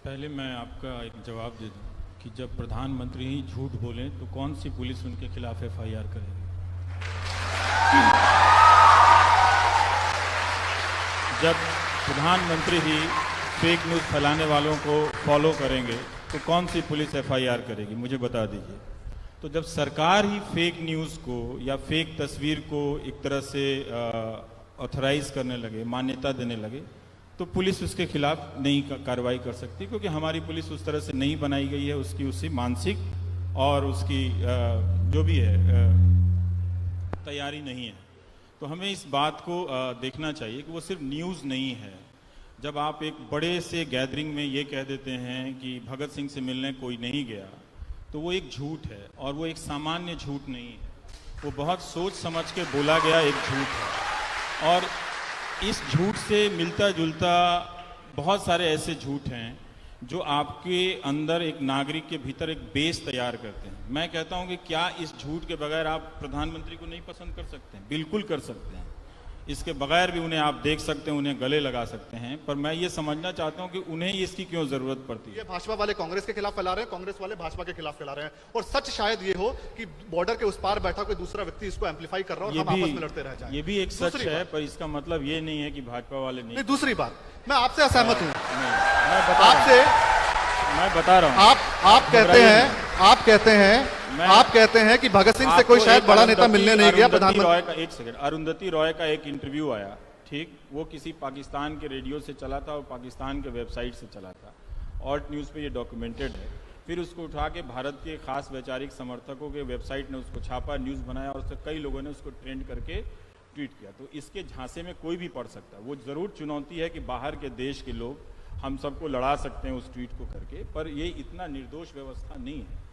पहले मैं आपका एक जवाब दे दूं कि जब प्रधानमंत्री ही झूठ बोलें तो कौन सी पुलिस उनके खिलाफ एफआईआर करेगी। जब प्रधानमंत्री ही फेक न्यूज़ फैलाने वालों को फॉलो करेंगे तो कौन सी पुलिस एफआईआर करेगी, मुझे बता दीजिए। तो जब सरकार ही फेक न्यूज़ को या फेक तस्वीर को एक तरह से ऑथराइज करने लगे, मान्यता देने लगे, तो पुलिस उसके खिलाफ नहीं कार्रवाई कर सकती, क्योंकि हमारी पुलिस उस तरह से नहीं बनाई गई है। उसकी उसी मानसिक और उसकी जो भी है तैयारी नहीं है। तो हमें इस बात को देखना चाहिए कि वो सिर्फ न्यूज़ नहीं है। जब आप एक बड़े से गैदरिंग में ये कह देते हैं कि भगत सिंह से मिलने कोई नहीं गया, तो वो एक झूठ है, और वो एक सामान्य झूठ नहीं है, वो बहुत सोच समझ के बोला गया एक झूठ है। और इस झूठ से मिलता जुलता बहुत सारे ऐसे झूठ हैं जो आपके अंदर एक नागरिक के भीतर एक बेस तैयार करते हैं। मैं कहता हूं कि क्या इस झूठ के बगैर आप प्रधानमंत्री को नहीं पसंद कर सकते हैं? बिल्कुल कर सकते हैं। इसके बगैर भी उन्हें आप देख सकते हैं, उन्हें गले लगा सकते हैं, पर मैं ये समझना चाहता हूं कि उन्हें इसकी क्यों जरूरत पड़ती है। ये भाजपा वाले कांग्रेस के खिलाफ फैला रहे हैं, कांग्रेस वाले भाजपा के खिलाफ फैला रहे हैं, और सच शायद ये हो कि बॉर्डर के उस पार बैठा कोई दूसरा व्यक्ति इसको एम्पलीफाई कर रहा है और हम आपस में लड़ते रह जाएं। ये भी एक सच है, पर इसका मतलब ये नहीं है कि भाजपा वाले नहीं। दूसरी बात, मैं आपसे असहमत हूं। मैं बता रहा हूं। आप कहते हैं कि भगत सिंह से कोई शायद बड़ा नेता मिलने नहीं गया। प्रधानमंत्री एक सेकंड, अरुंधति रॉय का एक इंटरव्यू आया, ठीक, वो किसी पाकिस्तान के रेडियो से चला था और पाकिस्तान के वेबसाइट से चला था, ऑल्ट न्यूज़ पे ये डॉक्यूमेंटेड है। फिर उसको उठा के भारत के खास वैचारिक समर्थकों के वेबसाइट ने उसको छापा, न्यूज़ बनाया, और उससे कई लोगों ने उसको ट्रेंड करके ट्वीट किया। तो इसके झांसे में कोई भी पढ़ सकता है। वो ज़रूर चुनौती है कि बाहर के देश के लोग हम सबको लड़ा सकते हैं उस ट्वीट को करके, पर ये इतना निर्दोष व्यवस्था नहीं है।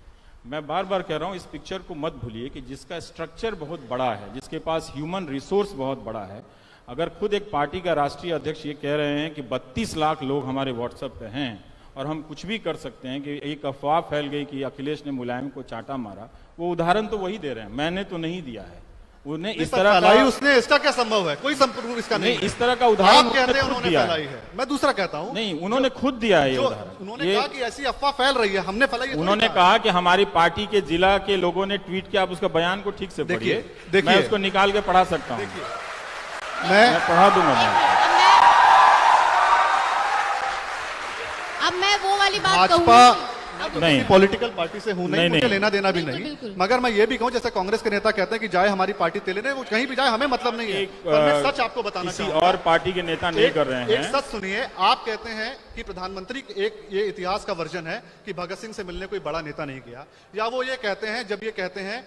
मैं बार बार कह रहा हूँ, इस पिक्चर को मत भूलिए कि जिसका स्ट्रक्चर बहुत बड़ा है, जिसके पास ह्यूमन रिसोर्स बहुत बड़ा है। अगर खुद एक पार्टी का राष्ट्रीय अध्यक्ष ये कह रहे हैं कि 32 लाख लोग हमारे व्हाट्सएप पे हैं और हम कुछ भी कर सकते हैं, कि एक अफवाह फैल गई कि अखिलेश ने मुलायम को चांटा मारा, वो उदाहरण तो वही दे रहे हैं, मैंने तो नहीं दिया है। उन्हें इस तरह का उसने, इसका क्या संभव है? कोई संपूर्ण इसका नहीं, इस तरह का उदाहरण आप कहते हैं उन्होंने फैलाई है, मैं दूसरा कहता हूं नहीं, उन्होंने खुद दिया है ये उदाहरण। उन्होंने कहा कि ऐसी अफवाह फैल रही है, हमने फैलाई है। उन्होंने कहा कि हमारी पार्टी के जिला के लोगों ने ट्वीट किया। आप उसका बयान को ठीक से पढ़िए, मैं उसको निकाल के पढ़ा सकता हूँ, मैं पढ़ा दूंगा। अब मैं वो वाली बात कहूंगी, नहीं, पॉलिटिकल पार्टी से हूं नहीं, मुझे लेना देना भी नहीं, मगर मैं ये भी कहूं, जैसे कांग्रेस के नेता कहते हैं कि जाए हमारी पार्टी तेले ने, वो कहीं भी जाए हमें मतलब नहीं है। पर मैं सच आपको बताना चाहूंगा, और पार्टी के नेता नहीं कर रहे हैं। एक सच सुनिए, आप कहते हैं कि प्रधानमंत्री एक ये इतिहास का वर्जन है कि भगत सिंह से मिलने कोई बड़ा नेता नहीं गया, या वो ये कहते हैं, जब ये कहते हैं,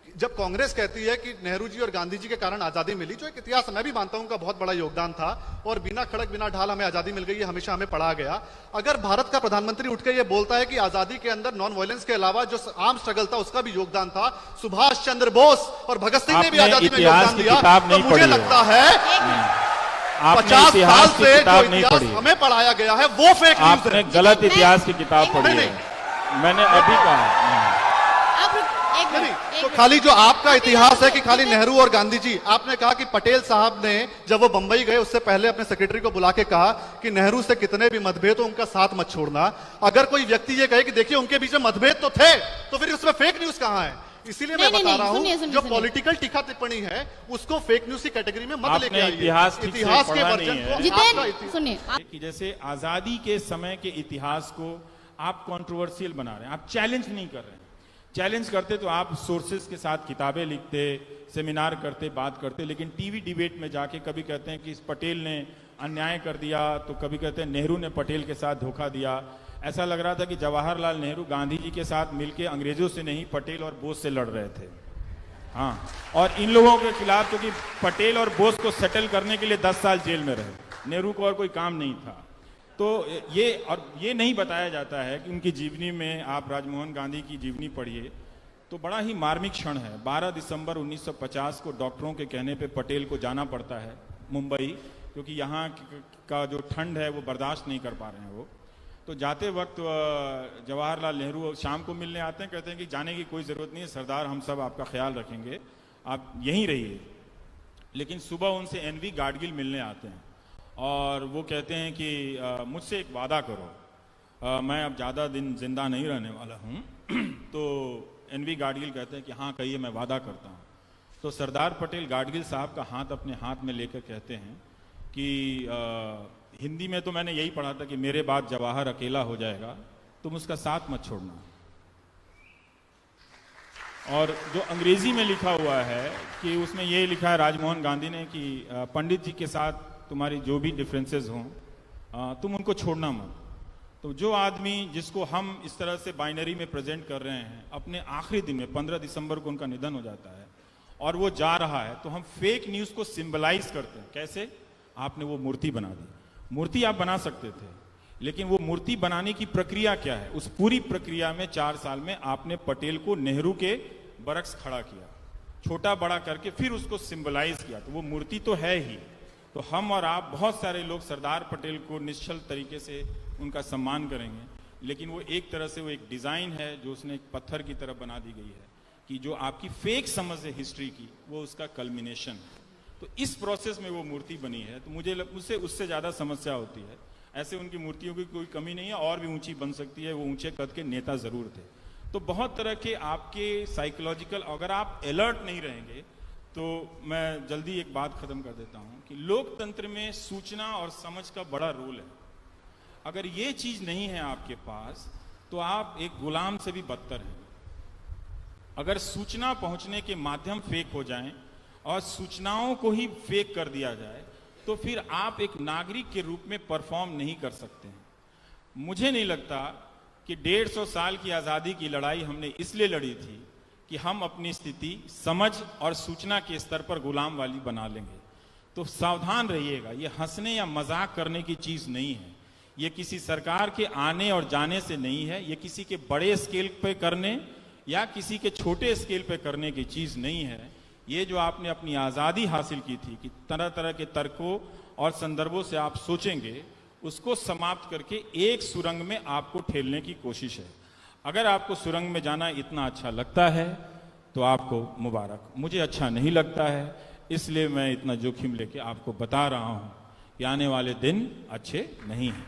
जब कांग्रेस कहती है कि नेहरू जी और गांधी जी के कारण आजादी मिली, जो एक इतिहास मैं भी मानता हूं का बहुत बड़ा योगदान था, और बिना खड़क बिना ढाल हमें आजादी मिल गई, ये हमेशा हमें पढ़ा गया। अगर भारत का प्रधानमंत्री उठ के ये बोलता है कि आजादी के अंदर नॉन वायलेंस के अलावा जो आर्म स्ट्रगल था उसका भी योगदान था, सुभाष चंद्र बोस और भगत सिंह ने भी आजादी में योगदान दिया, तो मुझे लगता है 50 साल से जो इतिहास हमें पढ़ाया गया है वो फेक न्यूज़ है। गलत इतिहास की किताब पढ़ी है, मैंने अभी कहा। तो खाली जो आपका इतिहास है कि खाली नेहरू और गांधी जी, आपने कहा कि पटेल साहब ने जब वो बंबई गए उससे पहले अपने सेक्रेटरी को बुला के कहा कि नेहरू से कितने भी मतभेद हो उनका साथ मत छोड़ना। अगर कोई व्यक्ति ये कहे कि देखिए उनके बीच में मतभेद तो थे, तो फिर उसमें फेक न्यूज कहां है? इसीलिए मैं बता रहा हूं, जो पॉलिटिकल टीका टिप्पणी है उसको फेक न्यूज की कैटेगरी में मत लेके आइए। इतिहास के वर्जन को सुनिए, जैसे आजादी के समय के इतिहास को आप कंट्रोवर्शियल बना रहे हैं, आप चैलेंज नहीं कर रहे हैं। चैलेंज करते तो आप सोर्सेज के साथ किताबें लिखते, सेमिनार करते, बात करते, लेकिन टीवी डिबेट में जाके कभी कहते हैं कि इस पटेल ने अन्याय कर दिया, तो कभी कहते हैं नेहरू ने पटेल के साथ धोखा दिया। ऐसा लग रहा था कि जवाहरलाल नेहरू गांधी जी के साथ मिलके अंग्रेजों से नहीं, पटेल और बोस से लड़ रहे थे। हाँ, और इन लोगों के खिलाफ, क्योंकि पटेल और बोस को सेटल करने के लिए 10 साल जेल में रहे, नेहरू को और कोई काम नहीं था। तो ये नहीं बताया जाता है कि उनकी जीवनी में, आप राजमोहन गांधी की जीवनी पढ़िए तो बड़ा ही मार्मिक क्षण है। 12 दिसंबर 1950 को डॉक्टरों के कहने पे पटेल को जाना पड़ता है मुंबई, क्योंकि यहाँ का जो ठंड है वो बर्दाश्त नहीं कर पा रहे हैं वो। तो जाते वक्त जवाहरलाल नेहरू शाम को मिलने आते हैं, कहते हैं कि जाने की कोई ज़रूरत नहीं है सरदार, हम सब आपका ख्याल रखेंगे, आप यहीं रहिए। लेकिन सुबह उनसे एनवी गाडगिल मिलने आते हैं और वो कहते हैं कि मुझसे एक वादा करो। मैं अब ज़्यादा दिन जिंदा नहीं रहने वाला हूँ तो एनवी गाडगिल कहते हैं कि हाँ कहिए, मैं वादा करता हूँ। तो सरदार पटेल गाडगिल साहब का हाथ अपने हाथ में लेकर कहते हैं कि हिंदी में तो मैंने यही पढ़ा था कि मेरे बाद जवाहर अकेला हो जाएगा, तुम उसका साथ मत छोड़ना। और जो अंग्रेजी में लिखा हुआ है कि उसमें ये लिखा है राजमोहन गांधी ने कि पंडित जी के साथ तुम्हारी जो भी डिफरेंसेस हों तुम उनको छोड़ना मत। तो जो आदमी जिसको हम इस तरह से बाइनरी में प्रेजेंट कर रहे हैं, अपने आखिरी दिन में 15 दिसंबर को उनका निधन हो जाता है और वो जा रहा है, तो हम फेक न्यूज को सिंबलाइज करते हैं। कैसे? आपने वो मूर्ति बना दी। मूर्ति आप बना सकते थे, लेकिन वो मूर्ति बनाने की प्रक्रिया क्या है? उस पूरी प्रक्रिया में 4 साल में आपने पटेल को नेहरू के बरक्स खड़ा किया, छोटा बड़ा करके फिर उसको सिंबलाइज किया। तो वो मूर्ति तो है ही। तो हम और आप, बहुत सारे लोग सरदार पटेल को निश्चल तरीके से उनका सम्मान करेंगे, लेकिन वो एक तरह से वो एक डिजाइन है जो उसने एक पत्थर की तरफ बना दी गई है कि जो आपकी फेक समझ है हिस्ट्री की, वो उसका कल्मिनेशन है। तो इस प्रोसेस में वो मूर्ति बनी है। तो मुझे उससे ज्यादा समस्या होती है। ऐसे उनकी मूर्तियों की कोई कमी नहीं है, और भी ऊंची बन सकती है। वो ऊंचे कद के नेता जरूर थे। तो बहुत तरह के आपके साइकोलॉजिकल, अगर आप अलर्ट नहीं रहेंगे, तो मैं जल्दी एक बात खत्म कर देता हूं कि लोकतंत्र में सूचना और समझ का बड़ा रोल है। अगर ये चीज नहीं है आपके पास, तो आप एक गुलाम से भी बदतर हैं। अगर सूचना पहुंचने के माध्यम फेक हो जाएं और सूचनाओं को ही फेक कर दिया जाए, तो फिर आप एक नागरिक के रूप में परफॉर्म नहीं कर सकते हैं। मुझे नहीं लगता कि 150 साल की आजादी की लड़ाई हमने इसलिए लड़ी थी कि हम अपनी स्थिति समझ और सूचना के स्तर पर गुलाम वाली बना लेंगे। तो सावधान रहिएगा, ये हंसने या मजाक करने की चीज नहीं है। ये किसी सरकार के आने और जाने से नहीं है। ये किसी के बड़े स्केल पे करने या किसी के छोटे स्केल पे करने की चीज नहीं है। ये जो आपने अपनी आजादी हासिल की थी कि तरह तरह के तर्कों और संदर्भों से आप सोचेंगे, उसको समाप्त करके एक सुरंग में आपको ठेलने की कोशिश है। अगर आपको सुरंग में जाना इतना अच्छा लगता है तो आपको मुबारक। मुझे अच्छा नहीं लगता है, इसलिए मैं इतना जोखिम लेके आपको बता रहा हूं कि आने वाले दिन अच्छे नहीं हैं।